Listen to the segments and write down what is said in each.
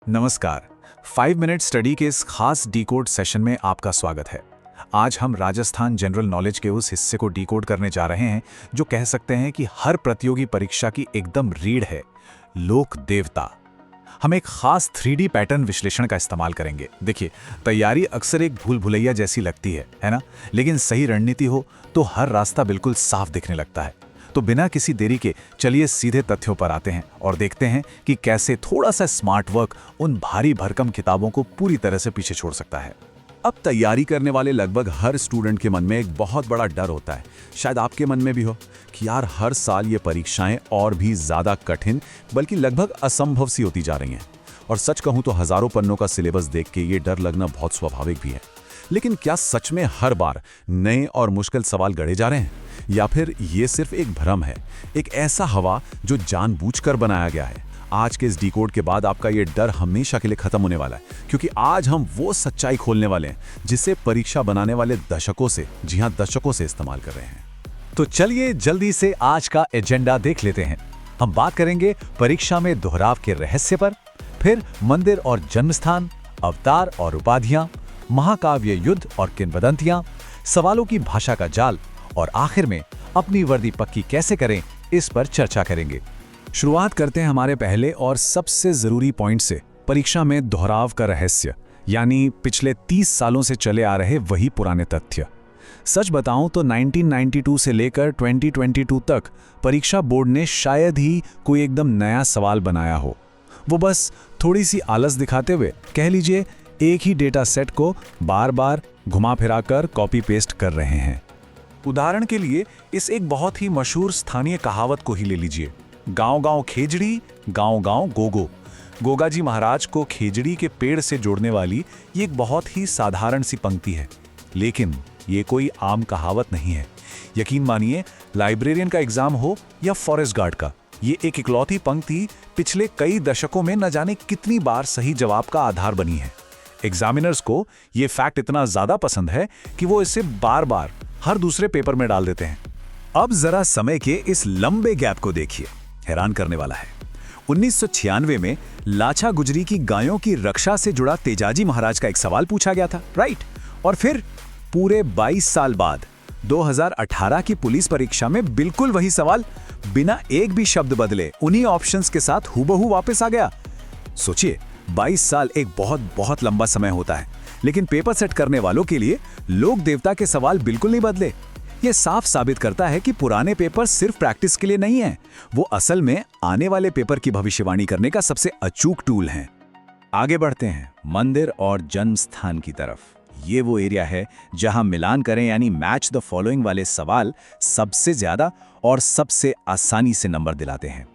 नमस्कार। 5 minute study के इस खास डीकोड सेशन में आपका स्वागत है। आज हम राजस्थान जनरल नॉलेज के उस हिस्से को डीकोड करने जा रहे हैं जो कह सकते हैं कि हर प्रतियोगी परीक्षा की एकदम रीढ़ है, लोक देवता। हम एक खास 3D पैटर्न विश्लेषण का इस्तेमाल करेंगे। देखिए, तैयारी अक्सर एक भूल भुलैया जैसी लगती है ना? लेकिन सही रणनीति हो तो हर रास्ता बिल्कुल साफ दिखने लगता है। तो बिना किसी देरी के चलिए सीधे तथ्यों पर आते हैं और देखते हैं कि कैसे थोड़ा सा स्मार्ट वर्क उन भारी भरकम किताबों को पूरी तरह से पीछे छोड़ सकता है। अब तैयारी करने वाले लगभग हर स्टूडेंट के मन में एक बहुत बड़ा डर होता है, शायद आपके मन में भी हो, कि यार हर साल ये परीक्षाएं और भी ज़्यादा कठिन बल्कि लगभग असंभव सी होती जा रही हैं। और सच कहूँ तो हज़ारों पन्नों का सिलेबस देख के ये डर लगना बहुत स्वाभाविक भी है। लेकिन क्या सच में हर बार नए और मुश्किल सवाल गढ़े जा रहे हैं, या फिर ये सिर्फ एक भ्रम है, एक ऐसा हवा जो जानबूझकर बनाया गया है? आज के इस डीकोड के बाद आपका ये डर हमेशा के लिए खत्म होने वाला है, क्योंकि आज हम वो सच्चाई खोलने वाले हैं जिसे परीक्षा बनाने वाले दशकों से, जी हां दशकों से इस्तेमाल कर रहे हैं। तो चलिए जल्दी से आज का एजेंडा देख लेते हैं। हम बात करेंगे परीक्षा में दोहराव के रहस्य पर, फिर मंदिर और जन्मस्थान, अवतार और उपाधियां, महाकाव्य युद्ध और किंवदंतियां, सवालों की भाषा का जाल, और आखिर में अपनी वर्दी पक्की कैसे करें, इस पर चर्चा करेंगे। शुरुआत करते हैं हमारे पहले और सबसे जरूरी पॉइंट से, परीक्षा में दोहराव का रहस्य, यानी पिछले 30 सालों से चले आ रहे वही पुराने तथ्य। सच बताऊं तो 1992 से लेकर 2022 तक परीक्षा बोर्ड ने शायद ही कोई एकदम नया सवाल बनाया हो। वो बस थोड़ी सी आलस दिखाते हुए, कह लीजिए, एक ही डेटा सेट को बार बार घुमा फिराकर कॉपी पेस्ट कर रहे हैं। उदाहरण के लिए इस एक बहुत ही मशहूर स्थानीय कहावत को ही ले लीजिए, गांव-गांव खेजड़ी, गांव-गांव गोगो। गोगा जी महाराज को खेजड़ी के पेड़ से जोड़ने वाली ये एक बहुत ही साधारण सी पंक्ति है, लेकिन ये कोई आम कहावत नहीं है। यकीन मानिए, लाइब्रेरियन का एग्जाम हो या फॉरेस्ट गार्ड का, ये एक इकलौती पंक्ति पिछले कई दशकों में न जाने कितनी बार सही जवाब का आधार बनी है। एग्जामिनर्स को ये फैक्ट इतना ज्यादा पसंद है कि वो इसे बार बार हर दूसरे पेपर में डाल देते हैं। अब जरा समय के इस लंबे गैप को देखिए, हैरान करने वाला है। 1996 में लाछा गुजरी की गायों की रक्षा से जुड़ा तेजाजी महाराज का एक सवाल पूछा गया था, राइट? और फिर पूरे 22 साल बाद 2018 की पुलिस परीक्षा में बिल्कुल वही सवाल बिना एक भी शब्द बदले उन्हीं ऑप्शंस के साथ हूबहू वापस आ गया। सोचिए, 22 साल एक बहुत बहुत लंबा समय होता है, लेकिन पेपर सेट करने वालों के लिए लोक देवता के सवाल बिल्कुल नहीं बदले। यह साफ साबित करता है कि पुराने पेपर सिर्फ प्रैक्टिस के लिए नहीं हैं, वो असल में आने वाले पेपर की भविष्यवाणी करने का सबसे अचूक टूल हैं। आगे बढ़ते हैं मंदिर और जन्म स्थान की तरफ। ये वो एरिया है जहां मिलान करें यानी मैच द फॉलोइंग वाले सवाल सबसे ज्यादा और सबसे आसानी से नंबर दिलाते हैं।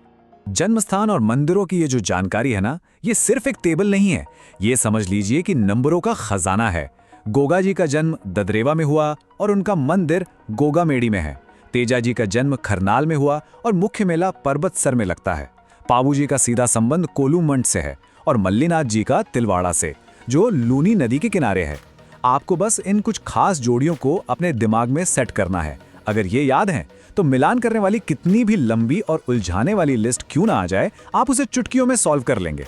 जन्मस्थान और मंदिरों की ये जो जानकारी है ना, ये सिर्फ एक टेबल नहीं है, ये समझ लीजिए कि नंबरों का खजाना है। गोगा जी का जन्म ददरेवा में हुआ और उनका मंदिर गोगामेड़ी में है। तेजा जी का जन्म खरनाल में हुआ और मुख्य मेला पर्वतसर में लगता है। पाबू जी का सीधा संबंध कोलूमंड से है और मल्लीनाथ जी का तिलवाड़ा से, जो लूनी नदी के किनारे है। आपको बस इन कुछ खास जोड़ियों को अपने दिमाग में सेट करना है। अगर ये याद है तो मिलान करने वाली कितनी भी लंबी और उलझाने वाली लिस्ट क्यों ना आ जाए, आप उसे चुटकियों में सॉल्व कर लेंगे।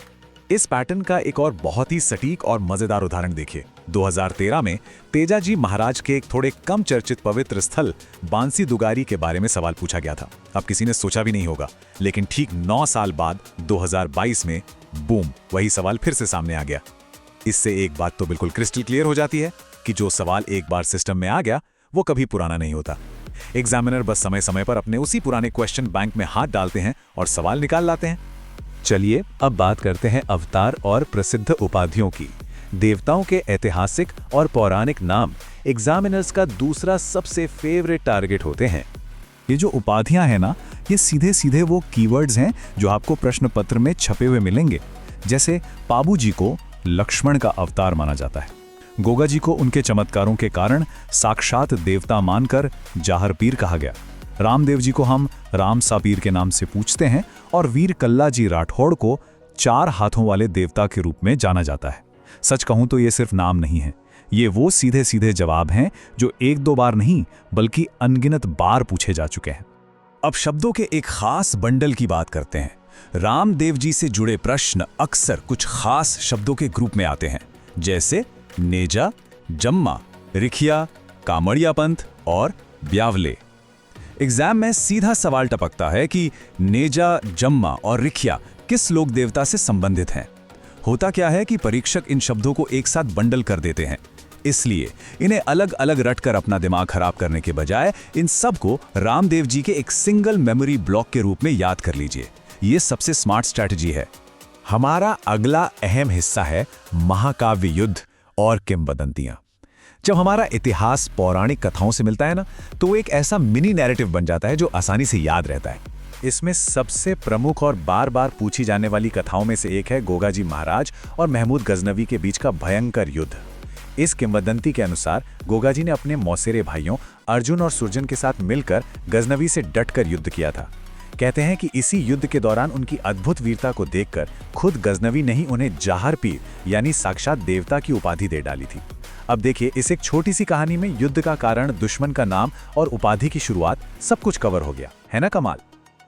इस पैटर्न का एक और बहुत ही सटीक और मजेदार उदाहरण देखिए। 2013 में तेजाजी महाराज के एक थोड़े कम चर्चित पवित्र स्थल बांसी दुगारी के बारे में सवाल पूछा गया था। अब किसी ने सोचा भी नहीं होगा, लेकिन ठीक 9 साल बाद 2022 में बूम, वही सवाल फिर से सामने आ गया। इससे एक बात तो बिल्कुल क्रिस्टल क्लियर हो जाती है कि जो सवाल एक बार सिस्टम में आ गया वो कभी पुराना नहीं होता। एग्जामिनर बस समय समय पर अपने उसी पुराने क्वेश्चन बैंक में हाथ डालते हैं और सवाल निकाल लाते हैं। चलिए अब बात करते हैं अवतार और प्रसिद्ध उपाधियों की। देवताओं के ऐतिहासिक और पौराणिक नाम एग्जामिनर्स का दूसरा सबसे फेवरेट टारगेट होते हैं। ये जो उपाधियां हैं ना, ये सीधे सीधे वो कीवर्ड्स हैं जो आपको प्रश्न पत्र में छपे हुए मिलेंगे। जैसे पाबू जी को लक्ष्मण का अवतार माना जाता है, गोगा जी को उनके चमत्कारों के कारण साक्षात देवता मानकर जाहर पीर कहा गया, रामदेव जी को हम राम सापीर के नाम से पूछते हैं और वीर कल्ला जी राठौड़ को 4 हाथों वाले देवता के रूप में जाना जाता है। सच कहूं तो ये सिर्फ नाम नहीं है, ये वो सीधे सीधे जवाब हैं जो 1-2 बार नहीं बल्कि अनगिनत बार पूछे जा चुके हैं। अब शब्दों के एक खास बंडल की बात करते हैं रामदेव जी से जुड़े प्रश्न अक्सर कुछ खास शब्दों के ग्रुप में आते हैं, जैसे नेजा, जम्मा, रिखिया, कामड़िया पंथ और ब्यावले। एग्जाम में सीधा सवाल टपकता है कि नेजा, जम्मा और रिखिया किस लोक देवता से संबंधित हैं। होता क्या है कि परीक्षक इन शब्दों को एक साथ बंडल कर देते हैं, इसलिए इन्हें अलग अलग रटकर अपना दिमाग खराब करने के बजाय इन सब को रामदेव जी के एक सिंगल मेमोरी ब्लॉक के रूप में याद कर लीजिए। ये सबसे स्मार्ट स्ट्रैटेजी है। हमारा अगला अहम हिस्सा है महाकाव्य युद्ध और किंवदंतियां। जब हमारा इतिहास पौराणिक कथाओं से मिलता है ना, तो वो एक ऐसा मिनी नैरेटिव बन जाता है जो आसानी से याद रहता है। इसमें सबसे प्रमुख और बार बार पूछी जाने वाली कथाओं में से एक है गोगाजी महाराज और महमूद गजनवी के बीच का भयंकर युद्ध। इस किंवदंती के अनुसार गोगाजी ने अपने मौसेरे भाइयों अर्जुन और सुरजन के साथ मिलकर गजनवी से डटकर युद्ध किया था। कहते हैं कि इसी युद्ध के दौरान उनकी अद्भुत वीरता को देखकर खुद गजनवी ने ही उन्हें जाहर पीर यानी साक्षात देवता की उपाधि दे डाली थी। अब देखिए, इस एक छोटी सी कहानी में युद्ध का कारण, दुश्मन का नाम और उपाधि की शुरुआत सब कुछ कवर हो गया, है ना कमाल।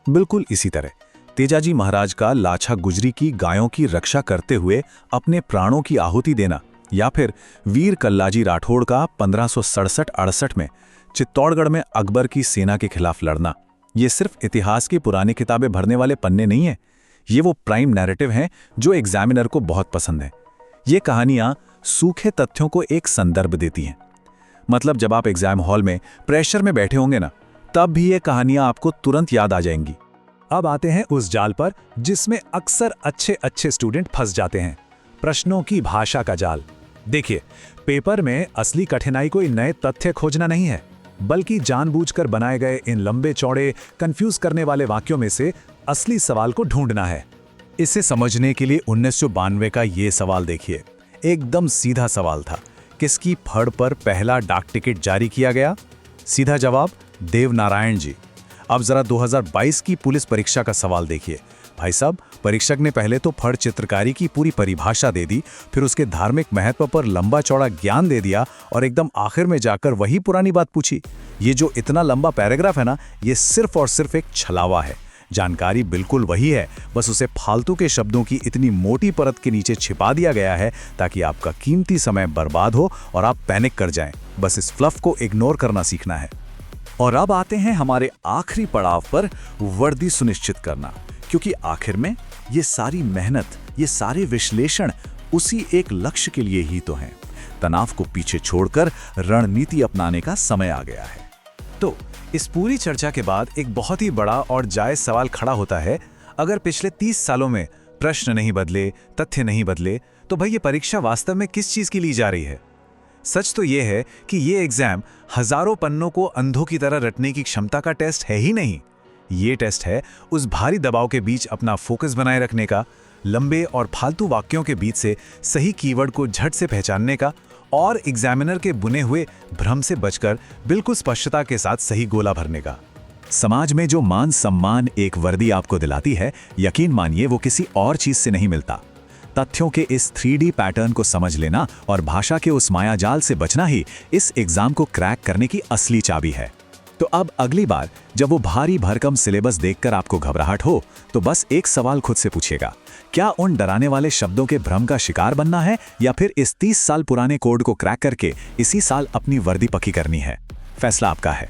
बिल्कुल इसी तरह तेजाजी महाराज का लाछा गुजरी की गायों की रक्षा करते हुए अपने प्राणों की आहुति देना, या फिर वीर कल्लाजी राठौड़ का 1567-68 में चित्तौड़गढ़ में अकबर की सेना के खिलाफ लड़ना, ये सिर्फ इतिहास की पुरानी किताबें भरने वाले पन्ने नहीं हैं। ये वो प्राइम नैरेटिव हैं जो एग्जामिनर को बहुत पसंद है। ये कहानियां सूखे तथ्यों को एक संदर्भ देती हैं। मतलब जब आप एग्जाम हॉल में प्रेशर में बैठे होंगे ना, तब भी ये कहानियां आपको तुरंत याद आ जाएंगी। अब आते हैं उस जाल पर जिसमें अक्सर अच्छे स्टूडेंट फंस जाते हैं, प्रश्नों की भाषा का जाल। देखिए, पेपर में असली कठिनाई कोई नए तथ्य खोजना नहीं है, बल्कि जानबूझकर बनाए गए इन लंबे चौड़े कंफ्यूज करने वाले वाक्यों में से असली सवाल को ढूंढना है। इसे समझने के लिए 1992 का ये सवाल देखिए। एकदम सीधा सवाल था, किसकी फड़ पर पहला डाक टिकट जारी किया गया? सीधा जवाब, देवनारायण जी। अब जरा 2022 की पुलिस परीक्षा का सवाल देखिए। भाई साहब, परीक्षक ने पहले तो फड़ चित्रकारी की पूरी परिभाषा दे दी, फिर उसके धार्मिक महत्व पर लंबा चौड़ा ज्ञान दे दिया और एकदम आखिर में जाकर वही पुरानी बात पूछी। ये जो इतना लंबा पैराग्राफ है ना, ये सिर्फ और सिर्फ एक छलावा है। जानकारी बिल्कुल वही है, बस उसे फालतू के शब्दों की इतनी मोटी परत के नीचे छिपा दिया गया है ताकि आपका कीमती समय बर्बाद हो और आप पैनिक कर जाएं। बस इस फ्लफ को इग्नोर करना सीखना है। और अब आते हैं हमारे आखिरी पड़ाव पर, वर्दी सुनिश्चित करना। क्योंकि आखिर में ये सारी मेहनत, ये सारे विश्लेषण उसी एक लक्ष्य के लिए ही तो हैं। तनाव को पीछे छोड़कर रणनीति अपनाने का समय आ गया है। तो इस पूरी चर्चा के बाद एक बहुत ही बड़ा और जायज सवाल खड़ा होता है, अगर पिछले 30 सालों में प्रश्न नहीं बदले, तथ्य नहीं बदले, तो भाई ये परीक्षा वास्तव में किस चीज की ली जा रही है? सच तो ये है कि ये एग्जाम हजारों पन्नों को अंधों की तरह रटने की क्षमता का टेस्ट है ही नहीं। ये टेस्ट है उस भारी दबाव के बीच अपना फोकस बनाए रखने का, लंबे और फालतू वाक्यों के बीच से सही कीवर्ड को झट से पहचानने का और एग्जामिनर के बुने हुए भ्रम से बचकर बिल्कुल स्पष्टता के साथ सही गोला भरने का। समाज में जो मान सम्मान एक वर्दी आपको दिलाती है, यकीन मानिए वो किसी और चीज से नहीं मिलता। तथ्यों के इस 3D पैटर्न को समझ लेना और भाषा के उस मायाजाल से बचना ही इस एग्जाम को क्रैक करने की असली चाबी है। तो अब अगली बार जब वो भारी भरकम सिलेबस देखकर आपको घबराहट हो, तो बस एक सवाल खुद से पूछिएगा, क्या उन डराने वाले शब्दों के भ्रम का शिकार बनना है या फिर इस 30 साल पुराने कोड को क्रैक करके इसी साल अपनी वर्दी पक्की करनी है? फैसला आपका है।